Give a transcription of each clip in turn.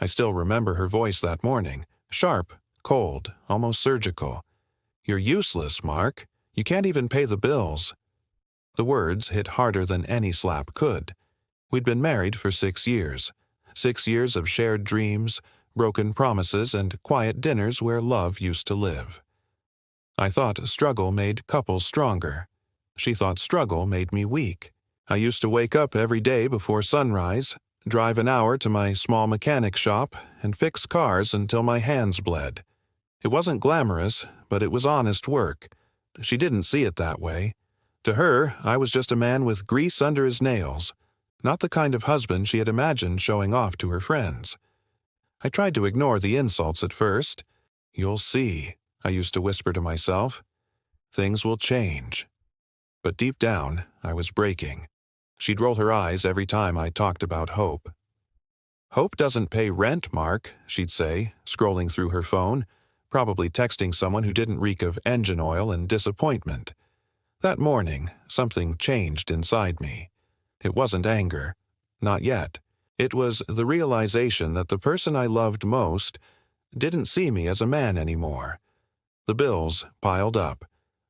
I still remember her voice that morning, sharp, cold, almost surgical. "You're useless, Mark. You can't even pay the bills." The words hit harder than any slap could. We'd been married for 6 years. 6 years of shared dreams, broken promises, and quiet dinners where love used to live. I thought struggle made couples stronger. She thought struggle made me weak. I used to wake up every day before sunrise, drive an hour to my small mechanic shop, and fix cars until my hands bled. It wasn't glamorous, but it was honest work. She didn't see it that way. To her, I was just a man with grease under his nails, not the kind of husband she had imagined showing off to her friends. I tried to ignore the insults at first. "You'll see," I used to whisper to myself. "Things will change." But deep down, I was breaking. She'd roll her eyes every time I talked about hope. "Hope doesn't pay rent, Mark," she'd say, scrolling through her phone, probably texting someone who didn't reek of engine oil and disappointment. That morning, something changed inside me. It wasn't anger. Not yet. It was the realization that the person I loved most didn't see me as a man anymore. The bills piled up.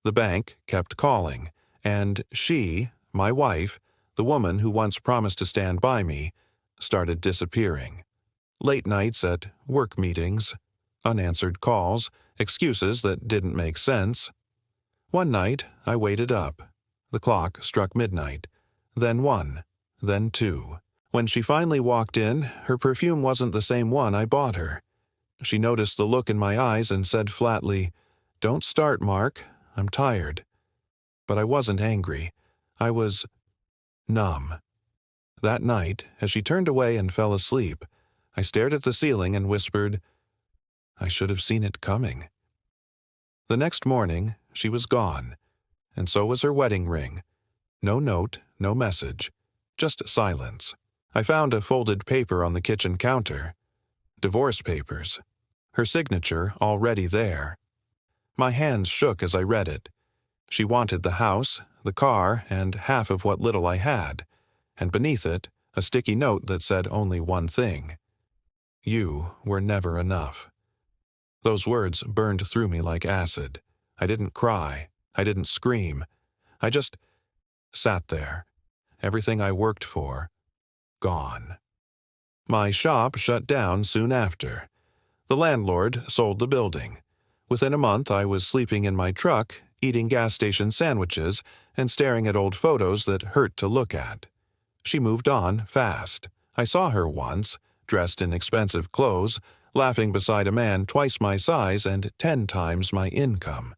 The bank kept calling. And she, my wife, the woman who once promised to stand by me, started disappearing. Late nights at work meetings, unanswered calls, excuses that didn't make sense. One night, I waited up. The clock struck midnight, then 1, then 2. When she finally walked in, her perfume wasn't the same one I bought her. She noticed the look in my eyes and said flatly, "Don't start, Mark. I'm tired." But I wasn't angry. I was numb. That night, as she turned away and fell asleep, I stared at the ceiling and whispered, "I should have seen it coming." The next morning, she was gone, and so was her wedding ring. No note, no message, just silence. I found a folded paper on the kitchen counter. Divorce papers. Her signature already there. My hands shook as I read it. She wanted the house, the car, and half of what little I had, and beneath it, a sticky note that said only one thing. "You were never enough." Those words burned through me like acid. I didn't cry. I didn't scream. I just sat there. Everything I worked for, gone. My shop shut down soon after. The landlord sold the building. Within a month, I was sleeping in my truck, eating gas station sandwiches, and staring at old photos that hurt to look at. She moved on fast. I saw her once, dressed in expensive clothes, laughing beside a man twice my size and 10 times my income.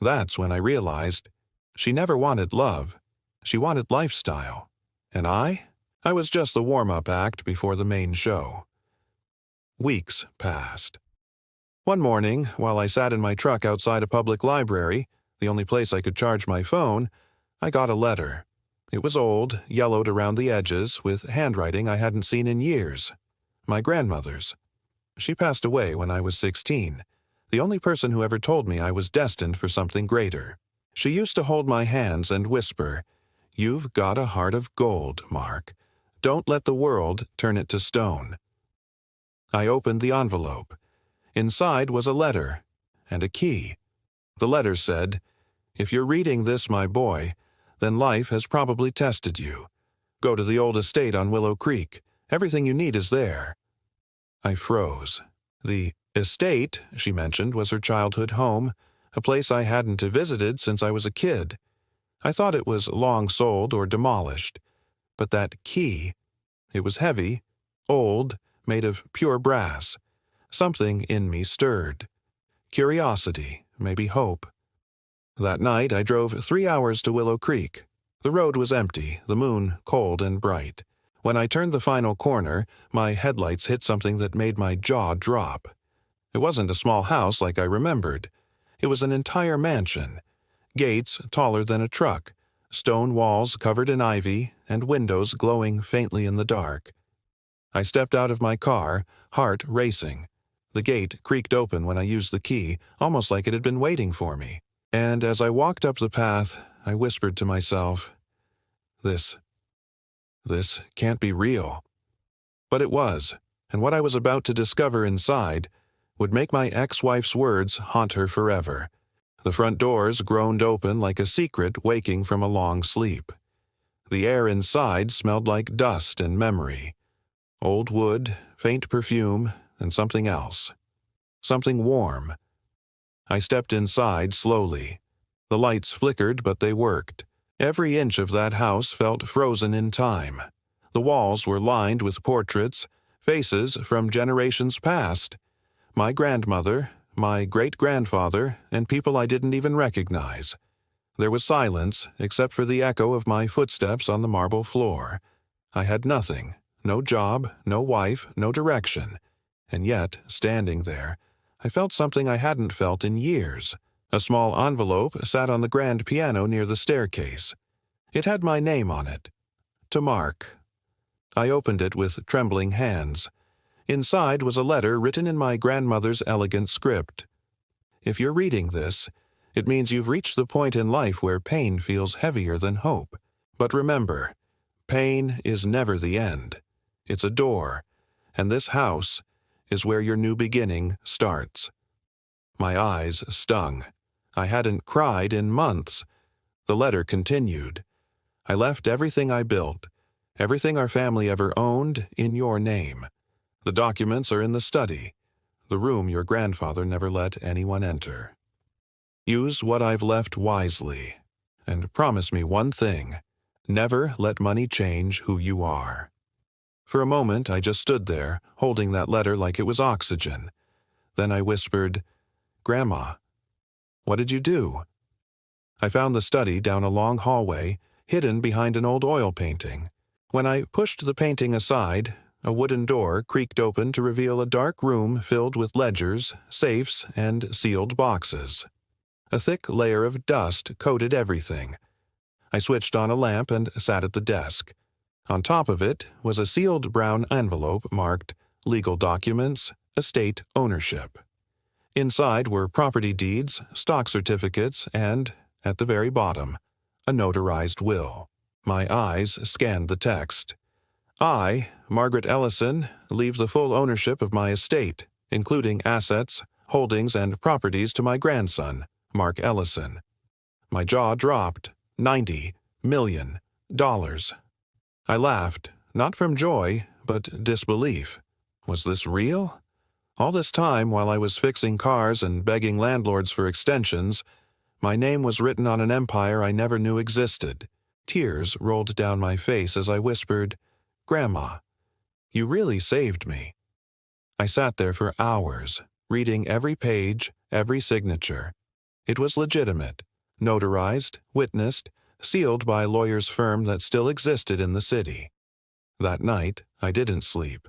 That's when I realized she never wanted love. She wanted lifestyle. And I was just the warm-up act before the main show. Weeks passed. One morning, while I sat in my truck outside a public library, the only place I could charge my phone, I got a letter. It was old, yellowed around the edges, with handwriting I hadn't seen in years. My grandmother's. She passed away when I was 16, the only person who ever told me I was destined for something greater. She used to hold my hands and whisper, "You've got a heart of gold, Mark. Don't let the world turn it to stone." I opened the envelope. Inside was a letter and a key. The letter said, "If you're reading this, my boy, then life has probably tested you. Go to the old estate on Willow Creek. Everything you need is there." I froze. The estate, she mentioned, was her childhood home, a place I hadn't visited since I was a kid. I thought it was long sold or demolished. But that key, it was heavy, old, made of pure brass. Something in me stirred. Curiosity, maybe hope. That night I drove 3 hours to Willow Creek. The road was empty, the moon cold and bright. When I turned the final corner, my headlights hit something that made my jaw drop. It wasn't a small house like I remembered. It was an entire mansion. Gates taller than a truck, stone walls covered in ivy, and windows glowing faintly in the dark. I stepped out of my car, heart racing. The gate creaked open when I used the key, almost like it had been waiting for me. And as I walked up the path, I whispered to myself, This can't be real." But it was. and what I was about to discover inside would make my ex-wife's words haunt her forever. The front doors groaned open like a secret waking from a long sleep. The air inside smelled like dust and memory. Old wood, faint perfume, and something else. Something warm. I stepped inside slowly. The lights flickered, but they worked. Every inch of that house felt frozen in time. The walls were lined with portraits, faces from generations past. My grandmother, my great-grandfather, and people I didn't even recognize. There was silence, except for the echo of my footsteps on the marble floor. I had nothing, no job, no wife, no direction. And yet, standing there, I felt something I hadn't felt in years. A small envelope sat on the grand piano near the staircase. It had my name on it. To Mark. I opened it with trembling hands. Inside was a letter written in my grandmother's elegant script. If you're reading this, it means you've reached the point in life where pain feels heavier than hope. But remember, pain is never the end. It's a door, and this house is where your new beginning starts. My eyes stung. I hadn't cried in months. The letter continued. I left everything I built, everything our family ever owned, in your name. The documents are in the study, the room your grandfather never let anyone enter. Use what I've left wisely, and promise me one thing: never let money change who you are. For a moment, I just stood there, holding that letter like it was oxygen. Then I whispered, "Grandma, what did you do?" I found the study down a long hallway, hidden behind an old oil painting. When I pushed the painting aside, a wooden door creaked open to reveal a dark room filled with ledgers, safes, and sealed boxes. A thick layer of dust coated everything. I switched on a lamp and sat at the desk. On top of it was a sealed brown envelope marked Legal Documents, Estate Ownership. Inside were property deeds, stock certificates, and, at the very bottom, a notarized will. My eyes scanned the text. I, Margaret Ellison, leave the full ownership of my estate, including assets, holdings, and properties to my grandson, Mark Ellison. My jaw dropped. $90 million. I laughed, not from joy, but disbelief. Was this real? All this time, while I was fixing cars and begging landlords for extensions, my name was written on an empire I never knew existed. Tears rolled down my face as I whispered, "Grandma, you really saved me." I sat there for hours, reading every page, every signature. It was legitimate, notarized, witnessed, sealed by a lawyer's firm that still existed in the city. That night, I didn't sleep.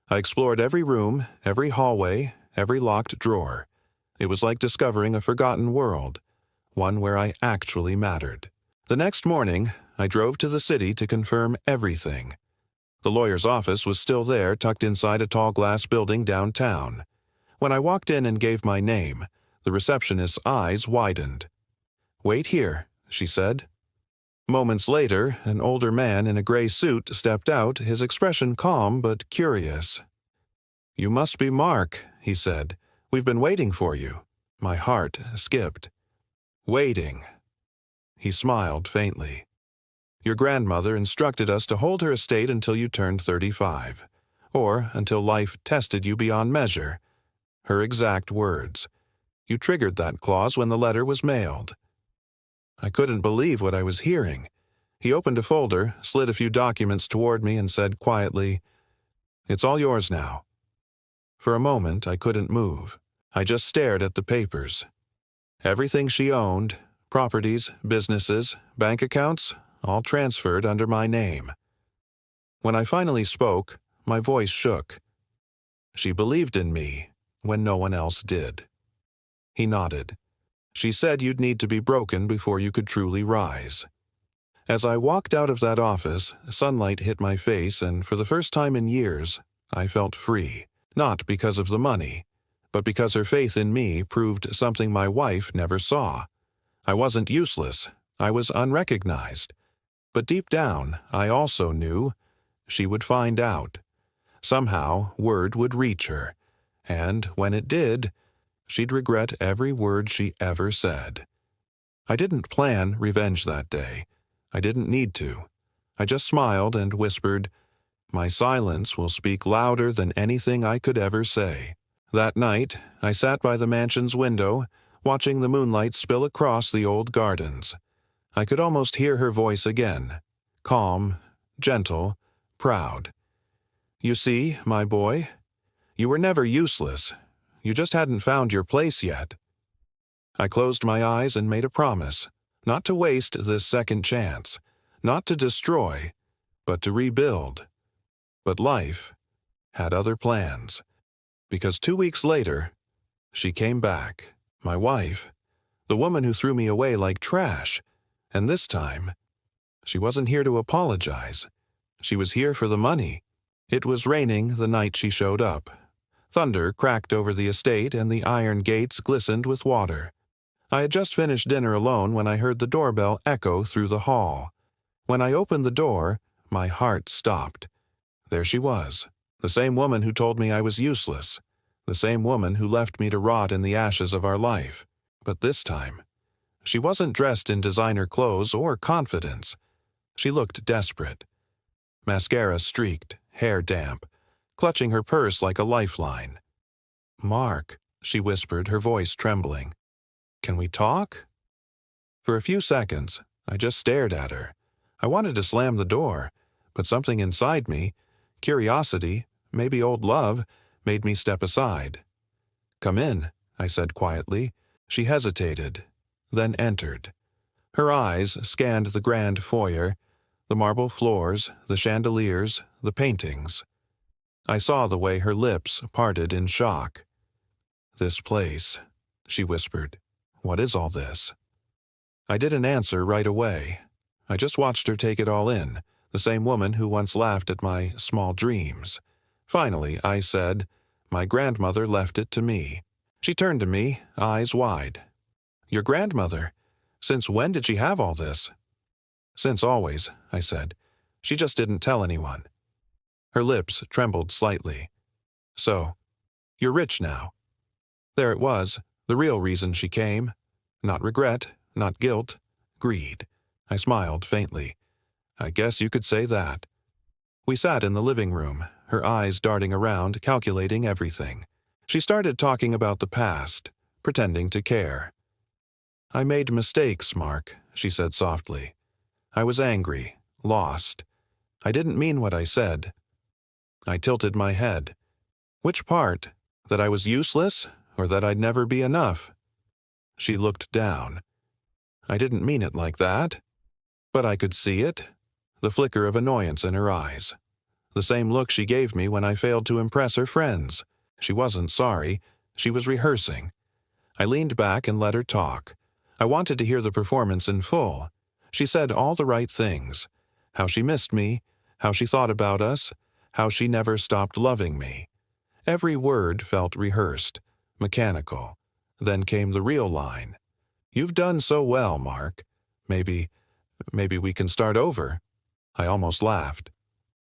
I explored every room, every hallway, every locked drawer. It was like discovering a forgotten world, one where I actually mattered. The next morning, I drove to the city to confirm everything. The lawyer's office was still there, tucked inside a tall glass building downtown. When I walked in and gave my name, the receptionist's eyes widened. "Wait here," she said. Moments later, an older man in a gray suit stepped out, his expression calm but curious. "You must be Mark," he said. "We've been waiting for you." My heart skipped. "Waiting." He smiled faintly. "Your grandmother instructed us to hold her estate until you turned 35, or until life tested you beyond measure. Her exact words. You triggered that clause when the letter was mailed." I couldn't believe what I was hearing. He opened a folder, slid a few documents toward me, and said quietly, "It's all yours now." For a moment, I couldn't move. I just stared at the papers. Everything she owned, properties, businesses, bank accounts, all transferred under my name. When I finally spoke, my voice shook. She believed in me when no one else did. He nodded. "She said you'd need to be broken before you could truly rise." As I walked out of that office, sunlight hit my face, and for the first time in years, I felt free. Not because of the money, but because her faith in me proved something my wife never saw. I wasn't useless. I was unrecognized. But deep down, I also knew she would find out. Somehow, word would reach her, and when it did, she'd regret every word she ever said. I didn't plan revenge that day. I didn't need to. I just smiled and whispered, "My silence will speak louder than anything I could ever say." That night, I sat by the mansion's window, watching the moonlight spill across the old gardens. I could almost hear her voice again, calm, gentle, proud. "You see, my boy, you were never useless. You just hadn't found your place yet." I closed my eyes and made a promise, not to waste this second chance, not to destroy, but to rebuild. But life had other plans, because 2 weeks later, she came back, my wife, the woman who threw me away like trash, and this time, she wasn't here to apologize. She was here for the money. It was raining the night she showed up. Thunder cracked over the estate and the iron gates glistened with water. I had just finished dinner alone when I heard the doorbell echo through the hall. When I opened the door, my heart stopped. There she was, the same woman who told me I was useless, the same woman who left me to rot in the ashes of our life. But this time, she wasn't dressed in designer clothes or confidence. She looked desperate. Mascara streaked, hair damp, clutching her purse like a lifeline. "Mark," she whispered, her voice trembling. "Can we talk?" For a few seconds, I just stared at her. I wanted to slam the door, but something inside me, curiosity, maybe old love, made me step aside. "Come in," I said quietly. She hesitated, then entered. Her eyes scanned the grand foyer, the marble floors, the chandeliers, the paintings. I saw the way her lips parted in shock. "This place," she whispered. "What is all this?" I didn't answer right away. I just watched her take it all in, the same woman who once laughed at my small dreams. Finally, I said, "My grandmother left it to me." She turned to me, eyes wide. "Your grandmother? Since when did she have all this?" "Since always," I said. "She just didn't tell anyone." Her lips trembled slightly. "So, you're rich now." There it was, the real reason she came. Not regret, not guilt, greed. I smiled faintly. "I guess you could say that." We sat in the living room, her eyes darting around, calculating everything. She started talking about the past, pretending to care. "I made mistakes, Mark," she said softly. "I was angry, lost. I didn't mean what I said." I tilted my head. Which part? That I was useless, or that I'd never be enough? She looked down. "I didn't mean it like that." But I could see it, the flicker of annoyance in her eyes. The same look she gave me when I failed to impress her friends. She wasn't sorry, she was rehearsing. I leaned back and let her talk. I wanted to hear the performance in full. She said all the right things. How she missed me, how she thought about us, how she never stopped loving me. Every word felt rehearsed, mechanical. Then came the real line. "You've done so well, Mark. Maybe we can start over." I almost laughed.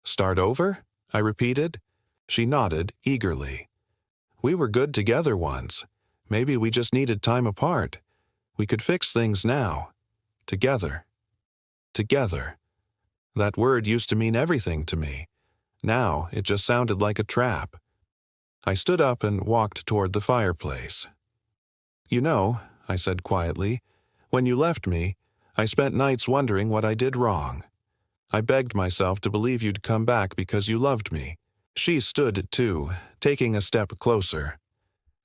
"Start over?" I repeated. She nodded eagerly. "We were good together once. Maybe we just needed time apart. We could fix things now. Together. Together." That word used to mean everything to me. Now it just sounded like a trap. I stood up and walked toward the fireplace. "You know," I said quietly, "when you left me, I spent nights wondering what I did wrong. I begged myself to believe you'd come back because you loved me." She stood, too, taking a step closer.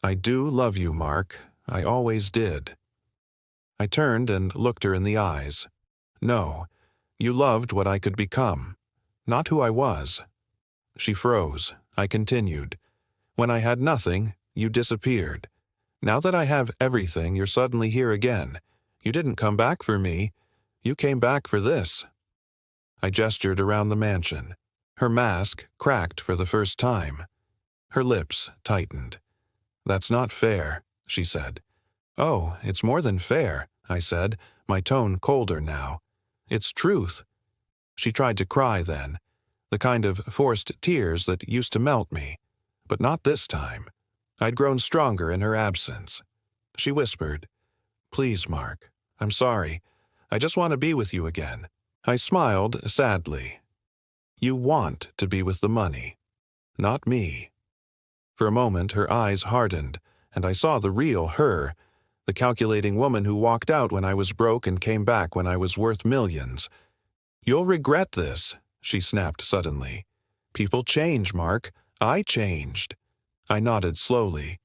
"I do love you, Mark. I always did." I turned and looked her in the eyes. "No, you loved what I could become, not who I was." She froze. I continued. "When I had nothing, you disappeared. Now that I have everything, you're suddenly here again. You didn't come back for me. You came back for this." I gestured around the mansion. Her mask cracked for the first time. Her lips tightened. "That's not fair," she said. "Oh, it's more than fair," I said, my tone colder now. "It's truth." She tried to cry then. the kind of forced tears that used to melt me. But not this time. I'd grown stronger in her absence. She whispered, "Please, Mark, I'm sorry. I just want to be with you again." I smiled sadly. "You want to be with the money, not me." For a moment her eyes hardened, and I saw the real her, the calculating woman who walked out when I was broke and came back when I was worth millions. "You'll regret this," she snapped suddenly. "People change, Mark. I changed." I nodded slowly.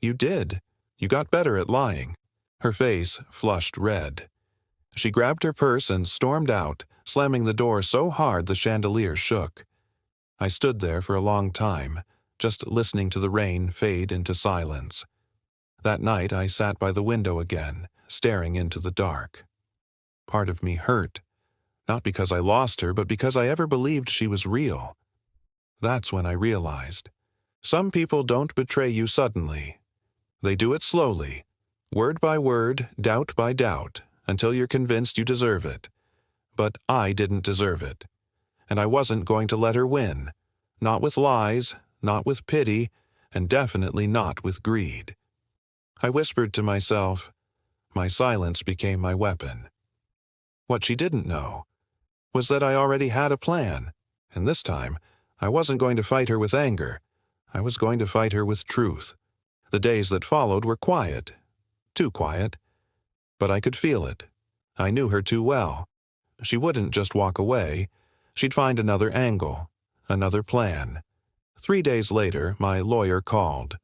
"You did. You got better at lying." Her face flushed red. She grabbed her purse and stormed out, slamming the door so hard the chandelier shook. I stood there for a long time, just listening to the rain fade into silence. That night I sat by the window again, staring into the dark. Part of me hurt, not because I lost her, but because I ever believed she was real. That's when I realized. Some people don't betray you suddenly. They do it slowly, word by word, doubt by doubt, until you're convinced you deserve it. But I didn't deserve it. And I wasn't going to let her win. Not with lies, not with pity, and definitely not with greed. I whispered to myself. My silence became my weapon. What she didn't know was that I already had a plan, and this time I wasn't going to fight her with anger. I was going to fight her with truth. The days that followed were quiet, too quiet. But I could feel it. I knew her too well. She wouldn't just walk away. She'd find another angle, another plan. 3 days later, my lawyer called.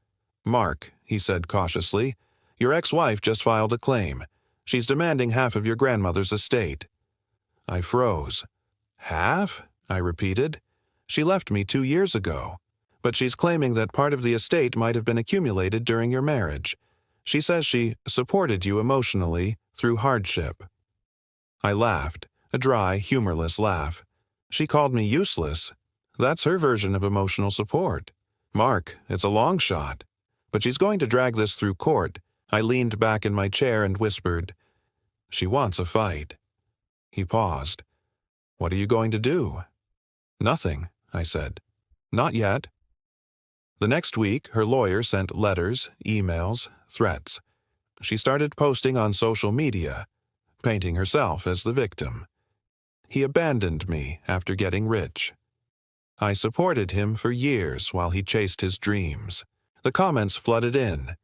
"Mark," he said cautiously, "your ex-wife just filed a claim. She's demanding half of your grandmother's estate." I froze. "Half?" I repeated. "She left me 2 years ago. But she's claiming that part of the estate might have been accumulated during your marriage. She says she supported you emotionally through hardship." I laughed, a dry, humorless laugh. She called me useless. That's her version of emotional support. "Mark, it's a long shot. But she's going to drag this through court." I leaned back in my chair and whispered, "She wants a fight." He paused. "What are you going to do?" "Nothing," I said. "Not yet." The next week, her lawyer sent letters, emails, threats. She started posting on social media, painting herself as the victim. He abandoned me after getting rich. I supported him for years while he chased his dreams. The comments flooded in.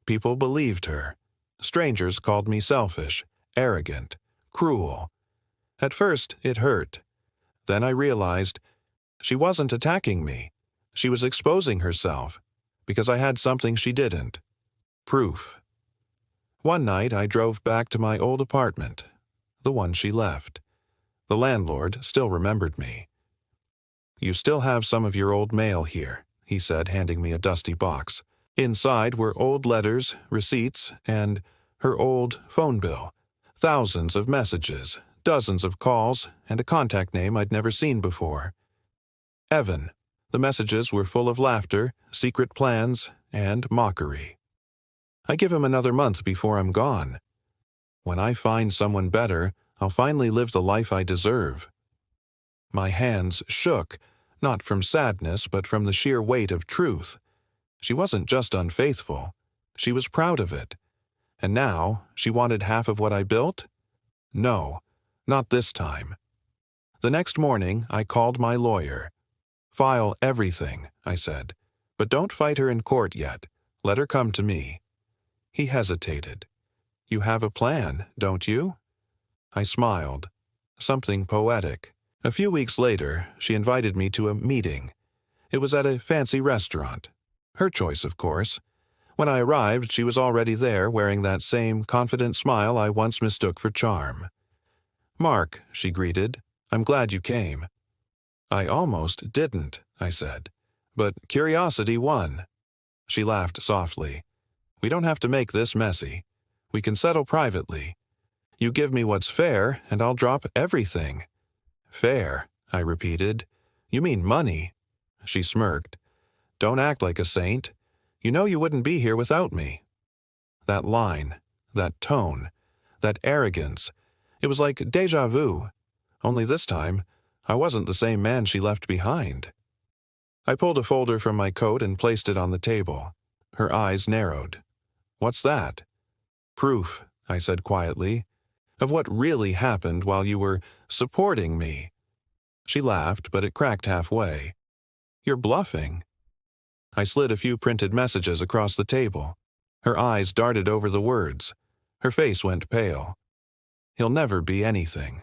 People believed her. Strangers called me selfish, arrogant, cruel. At first, it hurt. Then I realized she wasn't attacking me. She was exposing herself, because I had something she didn't. Proof. One night I drove back to my old apartment, the one she left. The landlord still remembered me. "You still have some of your old mail here," he said, handing me a dusty box. Inside were old letters, receipts, and her old phone bill. Thousands of messages, dozens of calls, and a contact name I'd never seen before. Evan. The messages were full of laughter, secret plans, and mockery. "I give him another month before I'm gone. When I find someone better, I'll finally live the life I deserve." My hands shook, not from sadness, but from the sheer weight of truth. She wasn't just unfaithful. She was proud of it. And now, she wanted half of what I built? No, not this time. The next morning, I called my lawyer. "File everything," I said. "But don't fight her in court yet. Let her come to me." He hesitated. "You have a plan, don't you?" I smiled. Something poetic. A few weeks later, she invited me to a meeting. It was at a fancy restaurant. Her choice, of course. When I arrived, she was already there, wearing that same confident smile I once mistook for charm. "Mark," she greeted, "I'm glad you came." "I almost didn't," I said. "But curiosity won." She laughed softly. "We don't have to make this messy. We can settle privately. You give me what's fair, and I'll drop everything." "Fair," I repeated. "You mean money." She smirked. "Don't act like a saint. You know you wouldn't be here without me." That line, that tone, that arrogance, it was like déjà vu. Only this time, I wasn't the same man she left behind. I pulled a folder from my coat and placed it on the table. Her eyes narrowed. "What's that?" "Proof," I said quietly, "of what really happened while you were supporting me." She laughed, but it cracked halfway. "You're bluffing." I slid a few printed messages across the table. Her eyes darted over the words. Her face went pale. "He'll never be anything.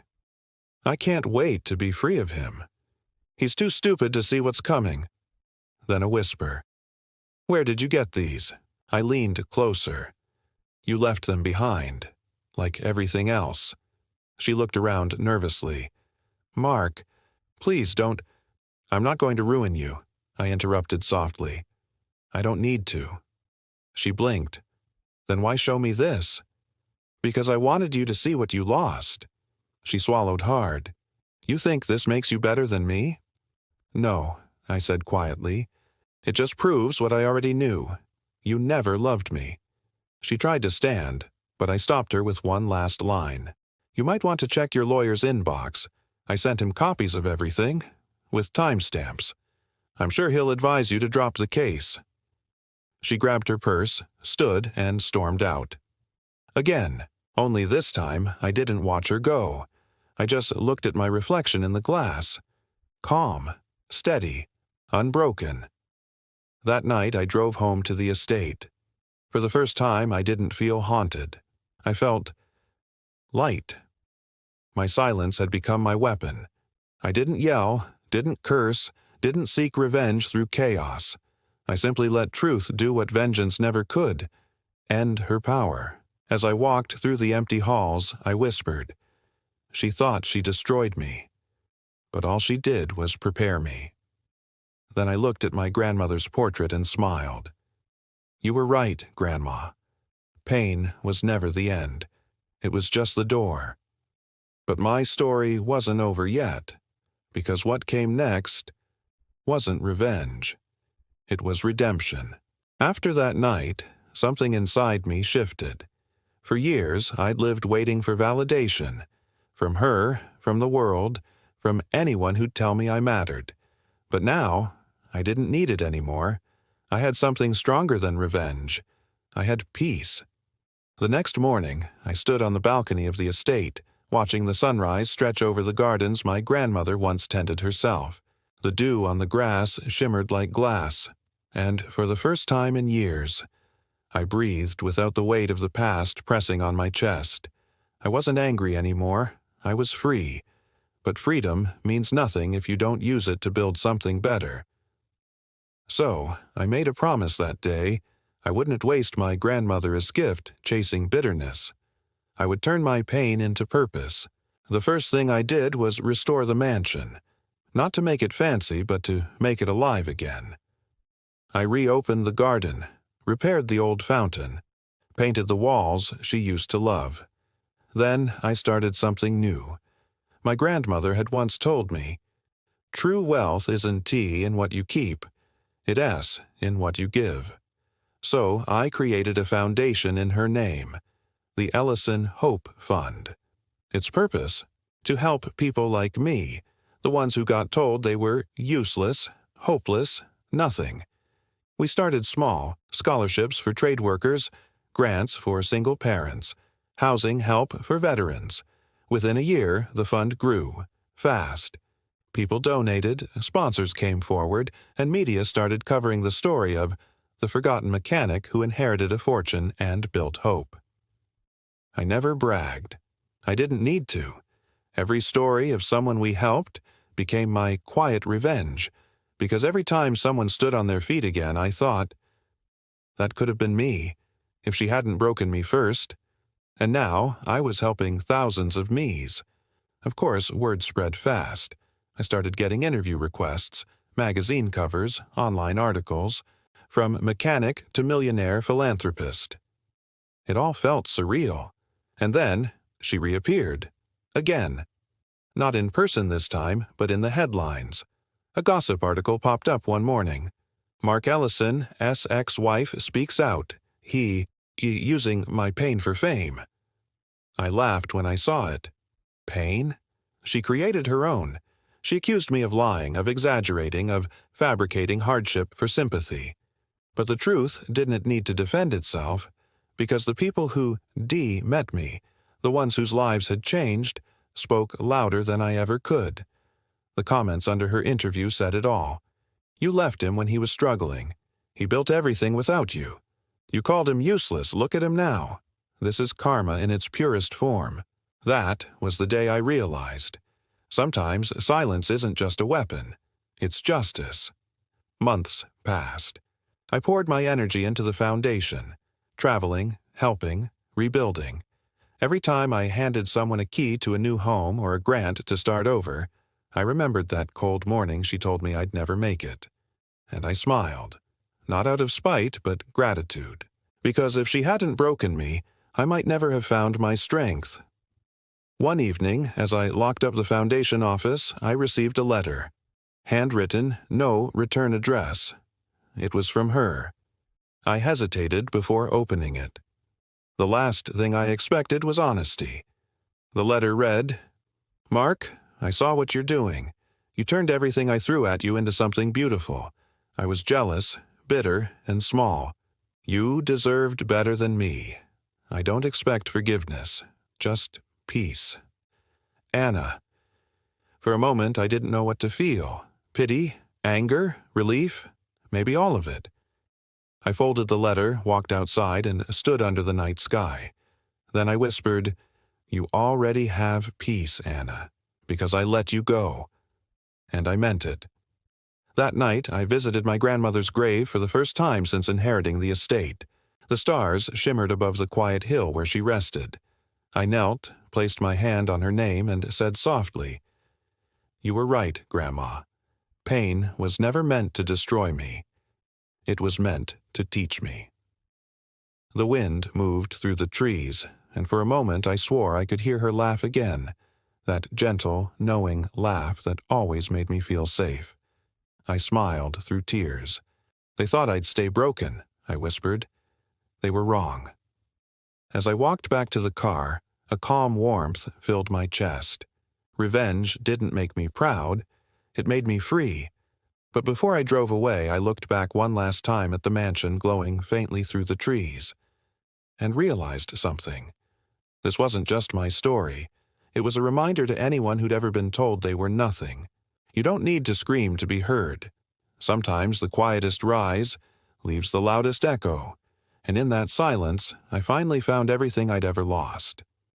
I can't wait to be free of him. He's too stupid to see what's coming." Then a whisper. "Where did you get these?" I leaned closer. "You left them behind, like everything else." She looked around nervously. "Mark, please don't—" "I'm not going to ruin you," I interrupted softly. "I don't need to." She blinked. "Then why show me this?" "Because I wanted you to see what you lost." She swallowed hard. "You think this makes you better than me?" "No," I said quietly. "It just proves what I already knew. You never loved me." She tried to stand, but I stopped her with one last line. "You might want to check your lawyer's inbox. I sent him copies of everything, with timestamps. I'm sure he'll advise you to drop the case." She grabbed her purse, stood, and stormed out. Again, only this time I didn't watch her go. I just looked at my reflection in the glass. Calm, steady, unbroken. That night I drove home to the estate. For the first time I didn't feel haunted. I felt light. My silence had become my weapon. I didn't yell, didn't curse, didn't seek revenge through chaos. I simply let truth do what vengeance never could, end her power. As I walked through the empty halls, I whispered. She thought she destroyed me, but all she did was prepare me. Then I looked at my grandmother's portrait and smiled. You were right, Grandma. Pain was never the end. It was just the door. But my story wasn't over yet, because what came next wasn't revenge. It was redemption. After that night, something inside me shifted. For years, I'd lived waiting for validation. From her, from the world, from anyone who'd tell me I mattered. But now, I didn't need it anymore. I had something stronger than revenge. I had peace. The next morning, I stood on the balcony of the estate, watching the sunrise stretch over the gardens my grandmother once tended herself. The dew on the grass shimmered like glass, and for the first time in years, I breathed without the weight of the past pressing on my chest. I wasn't angry anymore. I was free. But freedom means nothing if you don't use it to build something better. So, I made a promise that day. I wouldn't waste my grandmother's gift chasing bitterness. I would turn my pain into purpose. The first thing I did was restore the mansion. Not to make it fancy, but to make it alive again. I reopened the garden, repaired the old fountain, painted the walls she used to love. Then I started something new. My grandmother had once told me, "True wealth isn't T in what you keep, it's S in what you give." So I created a foundation in her name, the Ellison Hope Fund. Its purpose? To help people like me, the ones who got told they were useless, hopeless, nothing. We started small, scholarships for trade workers, grants for single parents, housing help for veterans. Within a year, the fund grew, fast. People donated, sponsors came forward, and media started covering the story of the forgotten mechanic who inherited a fortune and built hope. I never bragged. I didn't need to. Every story of someone we helped became my quiet revenge, because every time someone stood on their feet again, I thought, that could have been me, if she hadn't broken me first. And now I was helping thousands of me's. Of course, word spread fast. I started getting interview requests, magazine covers, online articles, from mechanic to millionaire philanthropist. It all felt surreal. And then she reappeared. Again. Not in person this time, but in the headlines. A gossip article popped up one morning. Mark Ellison, ex-wife, speaks out. He using my pain for fame. I laughed when I saw it. Pain? She created her own. She accused me of lying, of exaggerating, of fabricating hardship for sympathy. But the truth didn't need to defend itself, because the people who met me, the ones whose lives had changed, spoke louder than I ever could. The comments under her interview said it all. You left him when he was struggling. He built everything without you. You called him useless. Look at him now. This is karma in its purest form. That was the day I realized. Sometimes silence isn't just a weapon. It's justice. Months passed. I poured my energy into the foundation, traveling, helping, rebuilding. Every time I handed someone a key to a new home or a grant to start over, I remembered that cold morning she told me I'd never make it. And I smiled. Not out of spite, but gratitude. Because if she hadn't broken me, I might never have found my strength. One evening, as I locked up the foundation office, I received a letter. Handwritten, no return address. It was from her. I hesitated before opening it. The last thing I expected was honesty. The letter read, Mark, I saw what you're doing. You turned everything I threw at you into something beautiful. I was jealous, bitter, and small. You deserved better than me. I don't expect forgiveness, just peace. Anna. For a moment, I didn't know what to feel. Pity, anger, relief, maybe all of it. I folded the letter, walked outside, and stood under the night sky. Then I whispered, You already have peace, Anna, because I let you go. And I meant it. That night, I visited my grandmother's grave for the first time since inheriting the estate. The stars shimmered above the quiet hill where she rested. I knelt, placed my hand on her name, and said softly, You were right, Grandma. Pain was never meant to destroy me. It was meant to teach me. The wind moved through the trees, and for a moment I swore I could hear her laugh again, that gentle, knowing laugh that always made me feel safe. I smiled through tears. They thought I'd stay broken, I whispered. They were wrong. As I walked back to the car, a calm warmth filled my chest. Revenge didn't make me proud. It made me free. But before I drove away, I looked back one last time at the mansion glowing faintly through the trees, and realized something. This wasn't just my story. It was a reminder to anyone who'd ever been told they were nothing. You don't need to scream to be heard. Sometimes the quietest rise leaves the loudest echo, and in that silence, I finally found everything I'd ever lost.